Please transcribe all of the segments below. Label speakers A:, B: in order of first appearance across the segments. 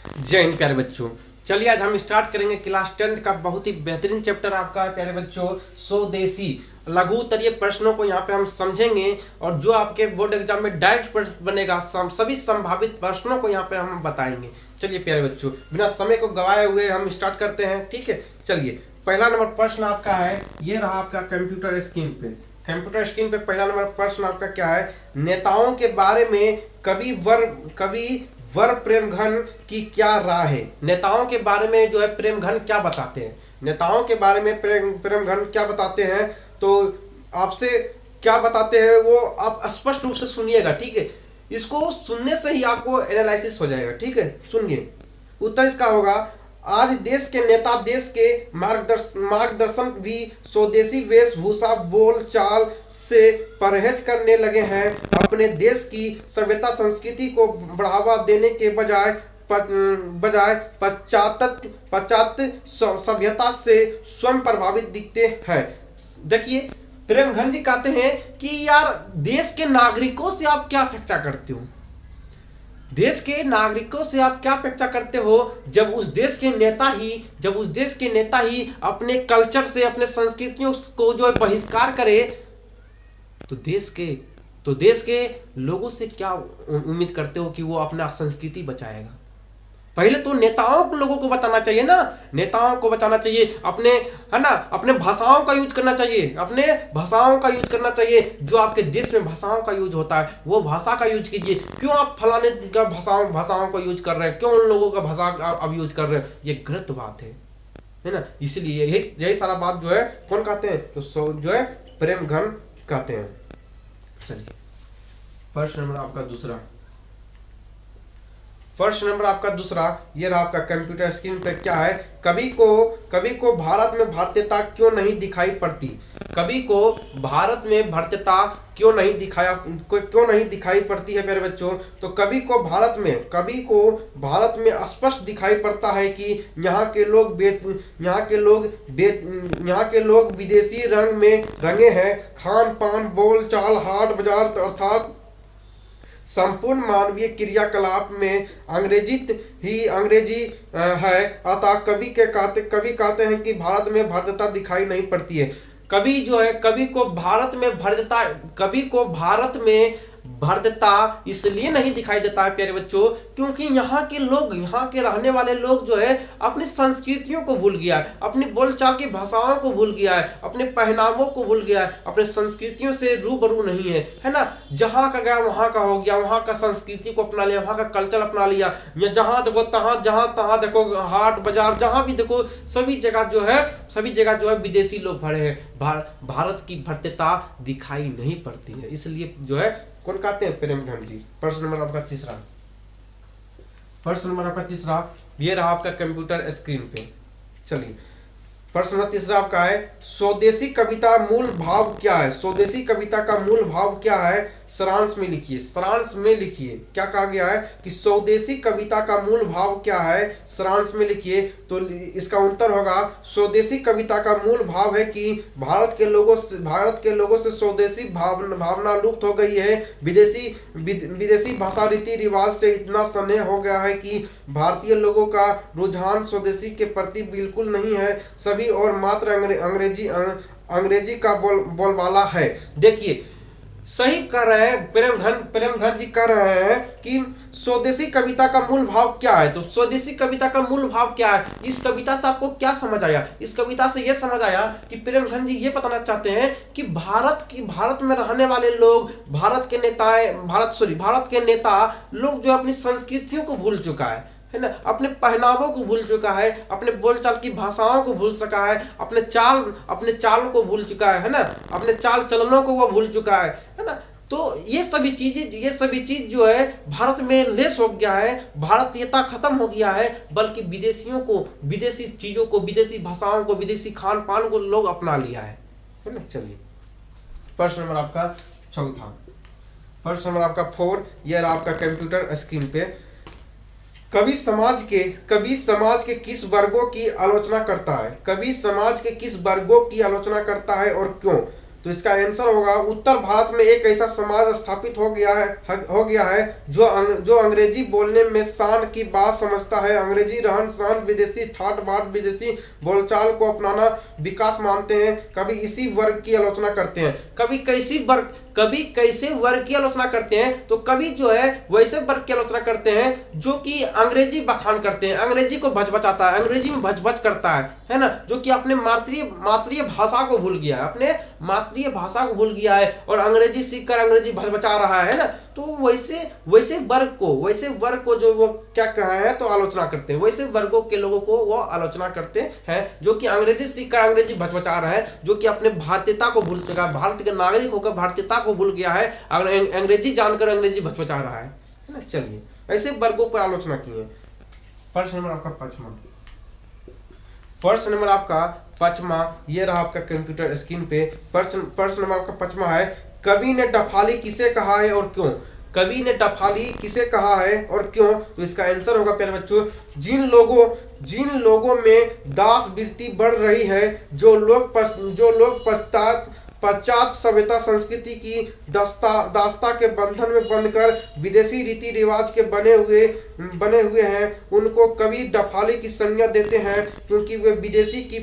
A: जय हिंद प्यारे बच्चों। चलिए आज हम स्टार्ट करेंगे क्लास 10th का बहुत ही बेहतरीन चैप्टर आपका है प्यारे बच्चों, स्वदेशी लघु उत्तरीय प्रश्नों को यहाँ पे हम समझेंगे और जो आपके बोर्ड एग्जाम में डायरेक्ट प्रश्न बनेगा सभी संभावित प्रश्नों को यहाँ पे हम बताएंगे। चलिए प्यारे बच्चों, बिना समय को गवाए हुए हम स्टार्ट करते हैं, ठीक है। चलिए पहला नंबर प्रश्न आपका है, ये रहा आपका कंप्यूटर स्क्रीन पे। कंप्यूटर स्क्रीन पे पहला नंबर प्रश्न आपका क्या है, नेताओं के बारे में कवि वर प्रेमघन की क्या राय है। नेताओं के बारे में जो है प्रेमघन क्या बताते हैं, नेताओं के बारे में प्रेमघन क्या बताते हैं, तो आपसे क्या बताते हैं वो आप स्पष्ट रूप से सुनिएगा, ठीक है। इसको सुनने से ही आपको एनालिसिस हो जाएगा, ठीक है। सुनिए, उत्तर इसका होगा, आज देश के नेता देश के मार्गदर्शन भी स्वदेशी वेशभूषा बोल चाल से परहेज करने लगे हैं। अपने देश की सभ्यता संस्कृति को बढ़ावा देने के बजाय पाश्चात्य सभ्यता से स्वयं प्रभावित दिखते हैं। देखिए प्रेमघन जी कहते हैं कि यार देश के नागरिकों से आप क्या अपेक्षा करते हो, देश के नागरिकों से आप क्या अपेक्षा करते हो जब उस देश के नेता ही अपने कल्चर से अपने संस्कृतियों को जो है बहिष्कार करे, तो देश के लोगों से क्या उम्मीद करते हो कि वो अपना संस्कृति बचाएगा। पहले तो नेताओं लोगों को बताना चाहिए ना, नेताओं को बताना चाहिए, अपने है ना अपने भाषाओं का यूज करना चाहिए, अपने भाषाओं का यूज करना चाहिए। जो आपके देश में भाषाओं का यूज होता है वो भाषा का यूज कीजिए। क्यों आप फलाने का भाषाओं का यूज कर रहे हैं, क्यों उन लोगों का भाषा अब यूज कर रहे हैं, ये गलत बात है ना। इसलिए यही सारा बात जो है कौन कहते हैं, तो जो है प्रेमघन कहते हैं। चलिए प्रश्न नंबर आपका दूसरा, ये रहा आपका कंप्यूटर स्क्रीन पे क्या है, कवि को भारत में भारतीयता क्यों नहीं दिखाई पड़ती। कवि को भारत में भारतीयता क्यों नहीं दिखाई पड़ती है मेरे बच्चों। तो कवि को भारत में स्पष्ट दिखाई पड़ता है कि यहाँ के लोग विदेशी रंग में रंगे हैं। खान पान बोल चाल हाट बाजार अर्थात संपूर्ण मानवीय क्रियाकलाप में अंग्रेजी है। अतः कवि कहते हैं कि भारत में भारतीयता दिखाई नहीं पड़ती है। कवि को भारत में भारतीयता इसलिए नहीं दिखाई देता है प्यारे बच्चों, क्योंकि यहाँ के रहने वाले लोग जो है अपनी संस्कृतियों को भूल गया है, अपनी बोलचाल की भाषाओं को भूल गया है, अपने पहनावों को भूल गया है, अपने संस्कृतियों से रूबरू नहीं है ना। जहाँ का गया वहाँ का हो गया, वहाँ का संस्कृति को अपना लिया, वहाँ का कल्चर अपना लिया। या जहाँ देखो तहाँ देखो हाट बाजार जहाँ भी देखो सभी जगह जो है विदेशी लोग भरे हैं। भारत की भारतीयता दिखाई नहीं पड़ती है, इसलिए जो है कौन कहते हैं, प्रेमघन जी। प्रश्न नंबर आपका तीसरा, ये रहा आपका कंप्यूटर स्क्रीन पे। चलिए प्रश्न नंबर तीसरा आपका है, स्वदेशी कविता मूल भाव क्या है। स्वदेशी कविता का मूल भाव क्या है, सारांश में लिखिए। क्या कहा गया है कि स्वदेशी कविता का मूल भाव क्या है, सारांश में लिखिए। तो इसका उत्तर होगा, स्वदेशी कविता का मूल भाव है कि भारत के लोगों से स्वदेशी भावना लुप्त हो गई है। विदेशी भाषा रीति रिवाज से इतना स्नेह हो गया है कि भारतीय लोगों का रुझान स्वदेशी के प्रति बिल्कुल नहीं है। सभी और मात्र अंग्रेजी का बोलबाला है। देखिए सही कह रहे हैं प्रेमघन जी कह रहे हैं कि स्वदेशी कविता का मूल भाव क्या है। तो स्वदेशी कविता का मूल भाव क्या है, इस कविता से आपको क्या समझ आया। इस कविता से यह समझ आया कि प्रेमघन जी ये बताना चाहते हैं कि भारत में रहने वाले लोग, भारत के नेता लोग जो अपनी संस्कृतियों को भूल चुका है ना, अपने पहनावों को भूल चुका है, अपने बोलचाल की भाषाओं को भूल चुका है, अपने चाल को भूल चुका है ना, अपने चाल चलनों को वो भूल चुका है ना। तो ये सभी चीज जो है भारत में लेस हो गया है, भारतीयता खत्म हो गया है, बल्कि विदेशी चीजों को, विदेशी भाषाओं को, विदेशी खान पान को लोग अपना लिया है ना। चलिए प्रश्न नंबर आपका चौथा, प्रश्न नंबर आपका 4, यह रहा आपका कंप्यूटर स्क्रीन पे। कवि समाज के किस वर्गों की आलोचना करता है। कवि समाज के किस वर्गों की आलोचना करता है और क्यों। तो इसका आंसर होगा उत्तर भारत में एक ऐसा समाज स्थापित हो गया है जो अंग्रेजी बोलने में शान की बात समझता है, अंग्रेजी रहन सहन, विदेशी ठाट बाट, विदेशी बोलचाल को अपनाना विकास मानते हैं, कभी इसी वर्ग की आलोचना करते हैं, कभी कैसे वर्ग की आलोचना करते हैं, तो कभी जो है वैसे वर्ग की आलोचना करते हैं जो कि अंग्रेजी बखान करते हैं, अंग्रेजी को भचभचाता है, अंग्रेजी में भचभच करता है ना, जो कि अपने मातृ भाषा को भूल गया है, अपने मातृ भाषा को भूल गया है और अंग्रेजी सीखकर अंग्रेजी भचभचा रहा है ना। तो वैसे वर्ग को जो वो क्या कहे हैं तो आलोचना करते हैं, वैसे वर्गों के लोगों को वो आलोचना करते हैं जो कि अंग्रेजी सीखकर अंग्रेजी भचभचा रहा है, जो कि अपने भारतीयता को भूल चुका है, भारत के नागरिक होकर भारतीयता को भूल गया है, अगर अंग्रेजी जानकर अंग्रेजी भचभचा रहा है ना। चलिए ऐसे वर्गों पर आलोचना की है। प्रश्न नंबर आपका पांचवा, ये रहा आपका कंप्यूटर स्क्रीन पे। प्रश्न नंबर आपका पांचवा है, कवि ने डफाली किसे कहा है और क्यों? कवि ने डफाली किसे कहा है और क्यों? तो इसका आंसर होगा प्यारे बच्चों, जिन लोगों में दास वृत्ति बढ़ रही है, जो लोग पश्चात सभ्यता संस्कृति की दास्ता के बंधन में बंधकर विदेशी रीति रिवाज के बने हुए हैं, उनको कवि डफाली की संज्ञा देते हैं, क्योंकि वे विदेशी की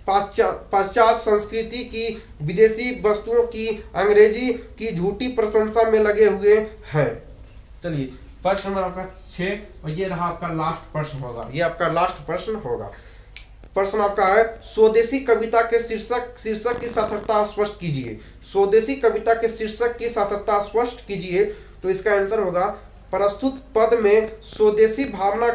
A: पाश्चात्य संस्कृति की, विदेशी वस्तुओं की, अंग्रेजी की झूठी प्रशंसा में लगे हुए हैं। चलिए प्रश्न नंबर आपका 6 और ये रहा आपका लास्ट प्रश्न होगा, ये आपका लास्ट प्रश्न होगा। प्रश्न आपका है, स्वदेशी कविता के शीर्षक की सार्थकता स्पष्ट कीजिए। स्वदेशी कविता के शीर्षक की सार्थकता स्पष्ट कीजिए। तो इसका आंसर होगा, प्रस्तुत पद में स्वदेशी भावना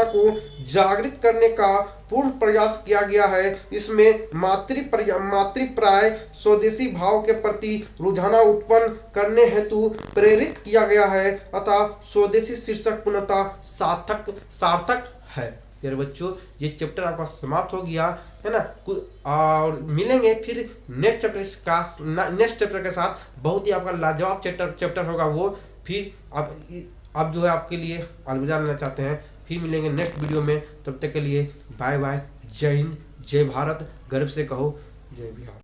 A: को जागृत करने का पूर्ण प्रयास किया गया है। इसमें मातृप्राय स्वदेशी भाव के प्रति रुझान उत्पन्न करने हेतु प्रेरित किया गया है, अतः स्वदेशी शीर्षक पूर्णतः सार्थक है। यार बच्चों, ये चैप्टर आपका समाप्त हो गया है ना, और मिलेंगे फिर नेक्स्ट चैप्टर के साथ। बहुत ही आपका लाजवाब चैप्टर होगा वो। फिर अब जो है आपके लिए अलविदा लेना चाहते हैं, फिर मिलेंगे नेक्स्ट वीडियो में। तब तक के लिए बाय बाय, जय हिंद, जय भारत, गर्व से कहो जय बिहार।